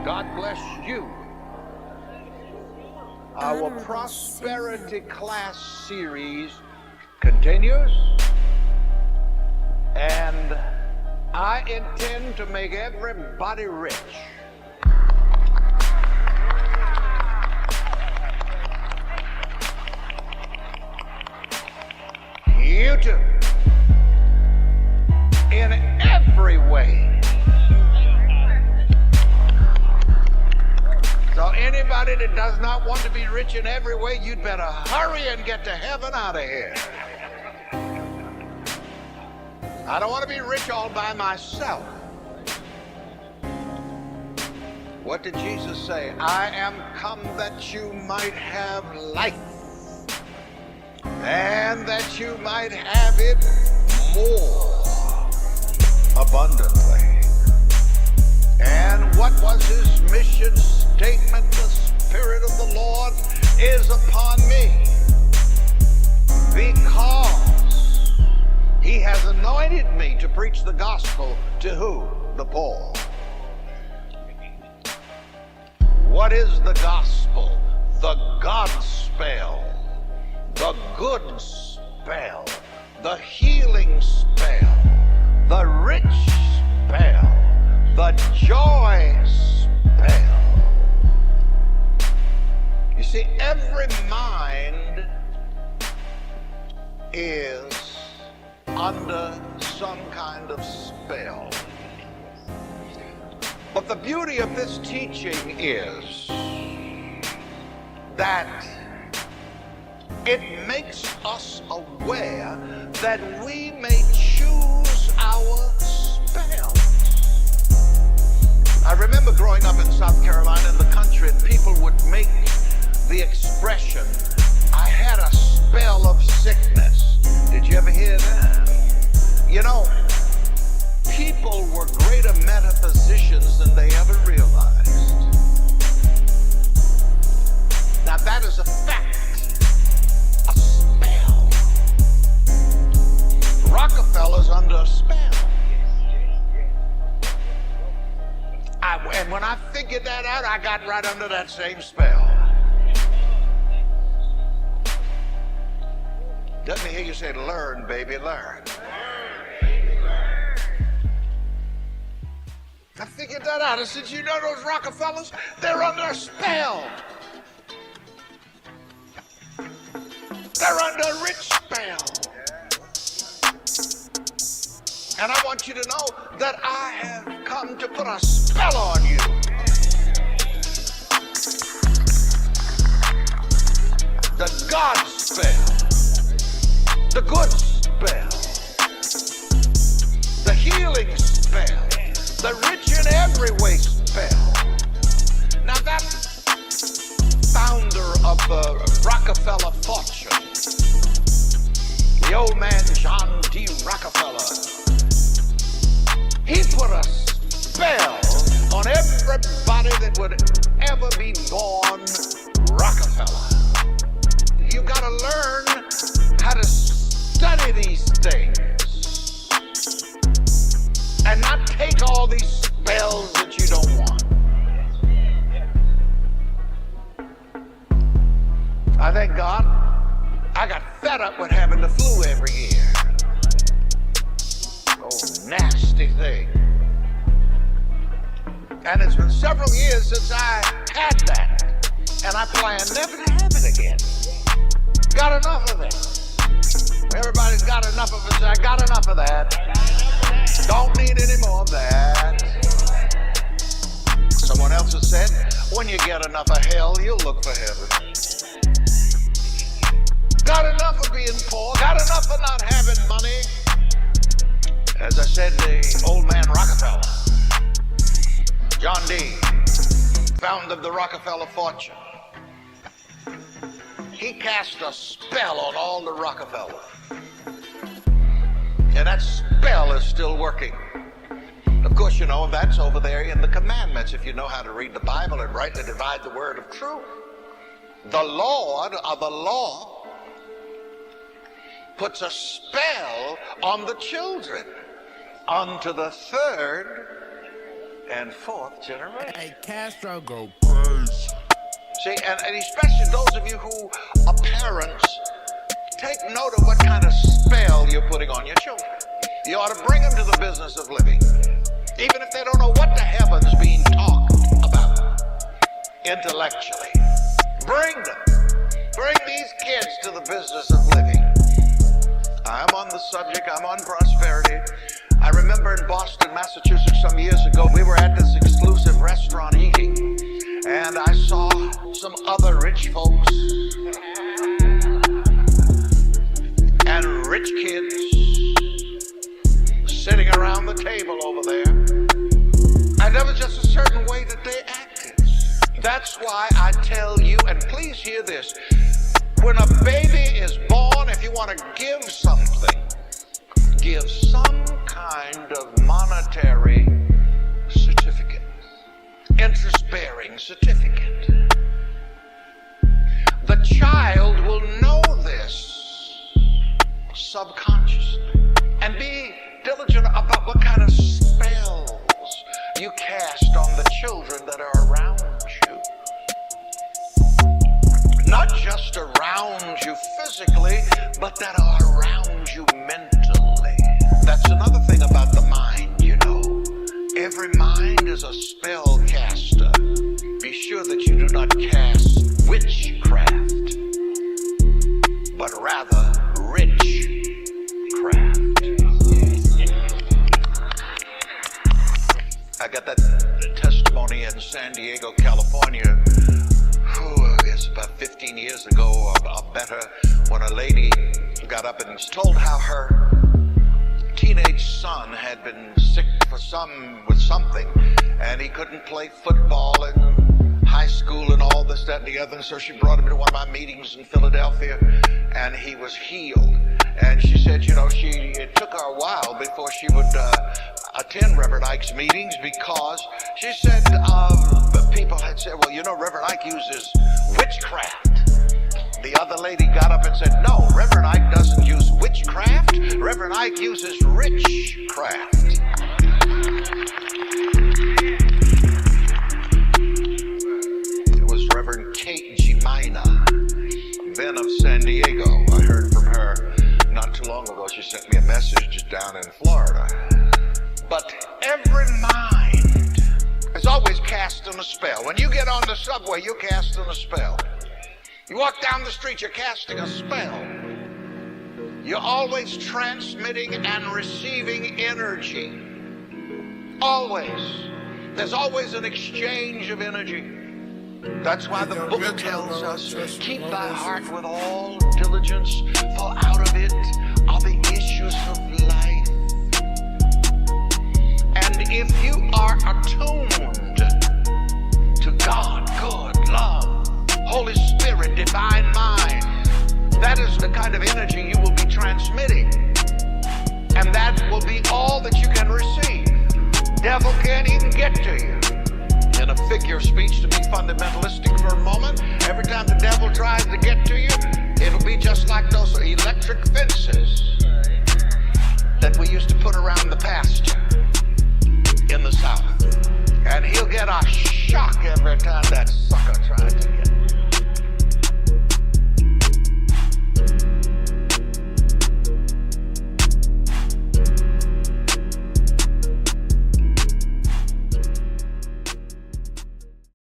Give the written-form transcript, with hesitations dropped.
God bless you. Our prosperity class series continues, and I intend to make everybody rich. You too. In every way. So anybody that does not want to be rich in every way, you'd better hurry and get to heaven out of here. I don't want to be rich all by myself. What did Jesus say? I am come that you might have life, and that you might have it more abundantly. And what was his mission statement? The Spirit of the Lord is upon me, because he has anointed me to preach the gospel to who? The poor. What is the gospel? The God spell, the good spell, the healing spell, the rich spell, the joy spell. You see, every mind is under some kind of spell. But the beauty of this teaching is that it makes us aware that we may choose our spell. I remember growing up in South Carolina in the country, and people would make the expression, I had a spell of sickness. Did you ever hear that? You know, people were greater metaphysicians than they ever realized. Now that is a fact, a spell. Rockefeller's under a spell. And when I figured that out, I got right under that same spell. Let me hear you say, learn, baby, learn. I figured that out. I said, you know those Rockefellers? They're under a spell. They're under a rich spell. And I want you to know that I have come to put a spell on you. The God spell, the good spell, the healing spell, the rich in every way spell. Now that founder of the Rockefeller fortune, the old man John D. Rockefeller, he put a spell on everybody that would ever be born Rockefeller. You gotta learn how to study these things and not take all these spells that you don't want. I thank God I got fed up with having the flu every year. Oh, nasty thing. And it's been several years since I had that, and I plan never to have it again. Got enough of it. Everybody's got enough of it. I got enough of that. Don't need any more of that. Someone else has said, when you get enough of hell, you'll look for heaven. Got enough of being poor. Got enough of not having money. As I said, the old man Rockefeller, John D., founder of the Rockefeller fortune, he cast a spell on all the Rockefellers. And that spell is still working. Of course, you know, that's over there in the commandments, if you know how to read the Bible and rightly divide the word of truth. The Lord of the law puts a spell on the children unto the third and fourth generation. Hey, Castro go crazy. See, and especially those of you who are parents, take note of what kind of spell you're putting on your children. You ought to bring them to the business of living, even if they don't know what the heaven's being talked about intellectually. Bring these kids to the business of living. I'm on the subject, I'm on prosperity. I remember in Boston, Massachusetts, some years ago, we were at this exclusive restaurant eating, and I saw some other rich folks and rich kids sitting around the table over there. And there was just a certain way that they acted. That's why I tell you, and please hear this, when a baby is born, if you want to give something, give some kind of monetary certificate, interest-bearing certificate. The child will know this subconsciously and be diligent about what kind of spells you cast on the children that are around you. Not just around you physically, but that are around you mentally. That's another thing about the mind, you know. Every mind is a spell caster. Be sure that you do not cast witchcraft, but rather richcraft. I got that testimony in San Diego, California. It's about 15 years ago or better, when a lady got up and told how her teenage son had been sick with something, and he couldn't play football in high school and all this, that, and the other. And so she brought him to one of my meetings in Philadelphia, and he was healed. And she said, you know, it took her a while before she would attend Rev Ike's meetings, because she said people had said, well, you know, Rev Ike uses witchcraft. The other lady got up and said, no, Rev Ike doesn't use witchcraft. Rev Ike uses richcraft. It was Reverend Kate Jemina, then of San Diego. I heard from her not too long ago. She sent me a message down in Florida. But every mind is always casting a spell. When you get on the subway, you're casting a spell. You walk down the street, you're casting a spell. You're always transmitting and receiving energy. Always. There's always an exchange of energy. That's why the book tells us, keep thy heart with all diligence, for out of it are the issues of life. And if you are attuned to God, good, love, Holy Spirit, divine mind, that is the kind of energy you will be transmitting. And that will be all that you can receive. Devil can't even get to you. In a figure of speech, to be fundamentalistic for a moment, every time the devil tries to get to you, it'll be just like those electric fences that we used to put around the pasture in the South. And he'll get a shock every time that sucker tries